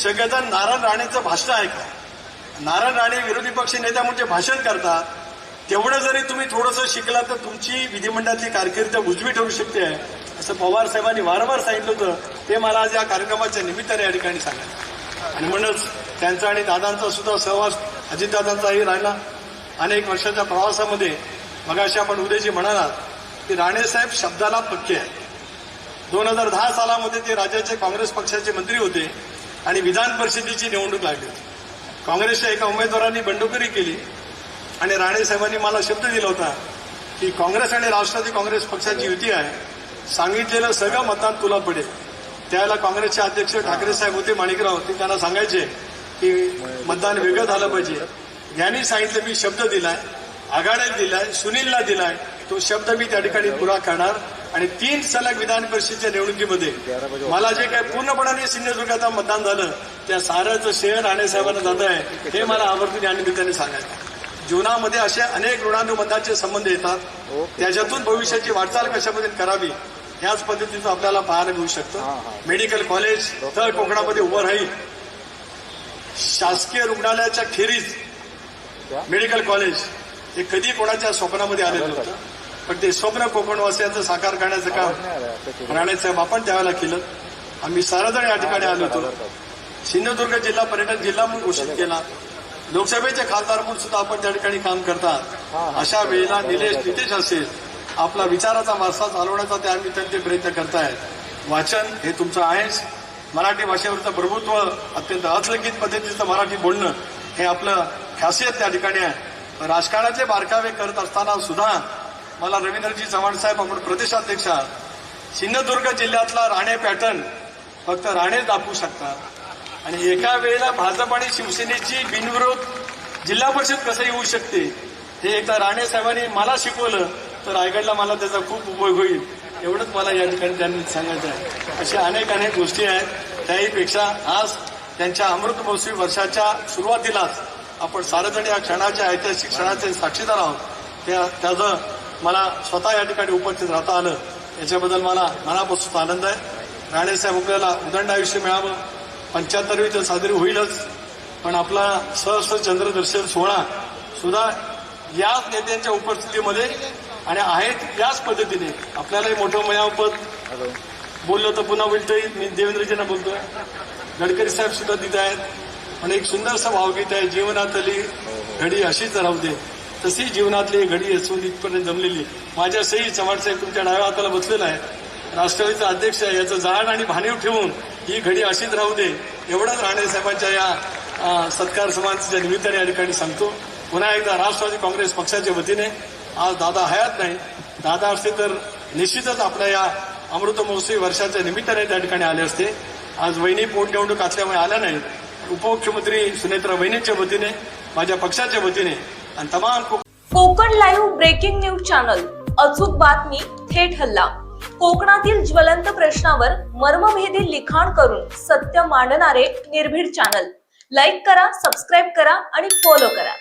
सगळेजण नारायण राणेंचं भाषण ऐका. नारायण राणे विरोधी पक्ष नेत्या म्हणजे भाषण करतात. तेवढं जरी तुम्ही थोडंसं शिकला तर तुमची विधिमंडळातली कारकीर्द उजवी ठरू शकते असं पवार साहेबांनी वारंवार सांगितलं होतं. ते मला आज या कार्यक्रमाच्या निमित्ताने या ठिकाणी सांगायचं. आणि म्हणूनच त्यांचा आणि दादांचा सुद्धा सहवास अजितदादांचाही राहिला अनेक वर्षाच्या प्रवासामध्ये. मगाशी आपण उद्याजी म्हणालात की राणेसाहेब शब्दाला पक्के आहेत. 2010 सालामध्ये ते राज्याचे काँग्रेस पक्षाचे मंत्री होते आणि विधान परिषदेची निवडणूक लागली होती. काँग्रेसच्या एका उमेदवारांनी बंडखोरी केली आणि राणेसाहेबांनी मला शब्द दिला होता की काँग्रेस आणि राष्ट्रवादी काँग्रेस पक्षाची युती आहे, सांगितलेलं सगळं मतदान तुला पडेल. त्यावेळेला काँग्रेसचे अध्यक्ष ठाकरे साहेब होते माणिकराव, ते त्यांना सांगायचे की मतदान वेगळं झालं पाहिजे. यांनी सांगितलं मी शब्द दिलाय, आघाड्याला दिलाय, सुनीलला दिलाय, तो शब्द मी त्या ठिकाणी पुरा करणार. आणि 3 सलग विधान परिषदेच्या निवडणुकीमध्ये मला जे काही पूर्णपणाने सिंधुदुर्गात मतदान झालं त्या साऱ्याचं श्रेय राणेसाहेबांना जात आहे, हे मला आवर्जून या निमित्ताने सांगायचं. जीवनामध्ये असे अनेक ऋणानुबंधाचे संबंध येतात, त्याच्यातून भविष्याची वाटचाल कशा पद्धतीने करावी याच पद्धतीचं आपल्याला पाहायला मिळू शकतं. मेडिकल कॉलेज तळ कोकणामध्ये उभं राहील. शासकीय रुग्णालयाच्या खेरीज मेडिकल कॉलेज हे कधी कोणाच्या स्वप्नामध्ये आलेलं होतं, पण ते स्वप्न कोकणवासियांचं साकार करण्याचं काम राणेसाहेब आपण त्यावेळेला केलं. आम्ही सारेजण या ठिकाणी आलो होतो. सिंधुदुर्ग जिल्हा पर्यटन जिल्हा म्हणून घोषित केला. लोकसभेचे खासदार म्हणून सुद्धा आपण त्या ठिकाणी काम करतात. अशा वेळेला नितेश असेल, आपला विचाराचा वारसा चालवण्याचा त्या निमित्ताने ते प्रयत्न करतायत. वाचन हे तुमचं आहेच. मराठी भाषेवरचं प्रभुत्व, अत्यंत अचलकित पद्धतीचं मराठी बोलणं हे आपलं खासियत त्या ठिकाणी आहे. राजकारणाचे बारकावे करत असताना सुद्धा मला रवींद्रजी चव्हाण साहेब आपण प्रदेशाध्यक्ष आहात. सिंधुदुर्ग जिल्ह्यातला राणे पॅटर्न फक्त राणेच दाखवू शकतात आणि एका वेळेला भाजप आणि शिवसेनेची बिनविरोध जिल्हा परिषद कसं येऊ शकते हे एकदा राणे साहेबांनी मला शिकवलं तर रायगडला मला त्याचा खूप उपयोग होईल, एवढंच मला या ठिकाणी त्यांनी सांगायचं आहे. अशा अनेक गोष्टी आहेत. त्याहीपेक्षा आज त्यांच्या अमृत महोत्सवी वर्षाच्या सुरुवातीलाच आपण सारेजण या क्षणाच्या ऐतिहासिक क्षणाचे साक्षीदार आहोत. त्याचं मला स्वतः या ठिकाणी उपस्थित राहता आलं याच्याबद्दल मला मनापासून आनंद आहे. राणेसाहेब आपल्याला उदंड आयुष्य मिळावं. 75वी तर साजरी होईलच, पण आपला सहस्र चंद्रदर्शन सोहळा सुद्धा याच नेत्यांच्या उपस्थितीमध्ये आणि आहेत याच पद्धतीने आपल्यालाही मोठं मयापद बोललं तर पुन्हा बोलतोय. मी देवेंद्रजींना बोलतोय, गडकरी साहेब सुद्धा तिथे आहेत. आणि एक सुंदरसं भावगीत आहे, जीवनातली घडी अशीच राहू दे, तशी जीवनातली घडी असून इथपर्यंत जमलेली. माझ्या सही चव्हाणसाहेब तुमच्या डाव्या हाताला बसलेला आहे. राष्ट्रवादीचा अध्यक्ष आहे, याचं जाण आणि भानीव ठेवून ही घडी अशीच राहू दे एवढंच राणेसाहेबांच्या या सत्कार समारंभाच्या निमित्ताने या ठिकाणी सांगतो. पुन्हा एकदा राष्ट्रवादी काँग्रेस पक्षाच्या वतीने आज दादा हयात नाही, दादा असते तर निश्चितच आपल्या या अमृत महोत्सवी वर्षाच्या निमित्ताने त्या ठिकाणी आले असते. आज वहिनी पोटनिवडणूक असल्यामुळे आल्या नाही. उपमुख्यमंत्री सुनेत्रा वहिनीच्या वतीने, माझ्या पक्षाच्या वतीने आणि तमाम Konkan live breaking news channel, अचूक बातमी, थेट हल्ला. कोकणातील ज्वलंत प्रश्नावर मर्मभेदी लिखाण करून सत्य मांडणारे निर्भीड चॅनल. लाईक करा, सबस्क्राईब करा आणि फॉलो करा.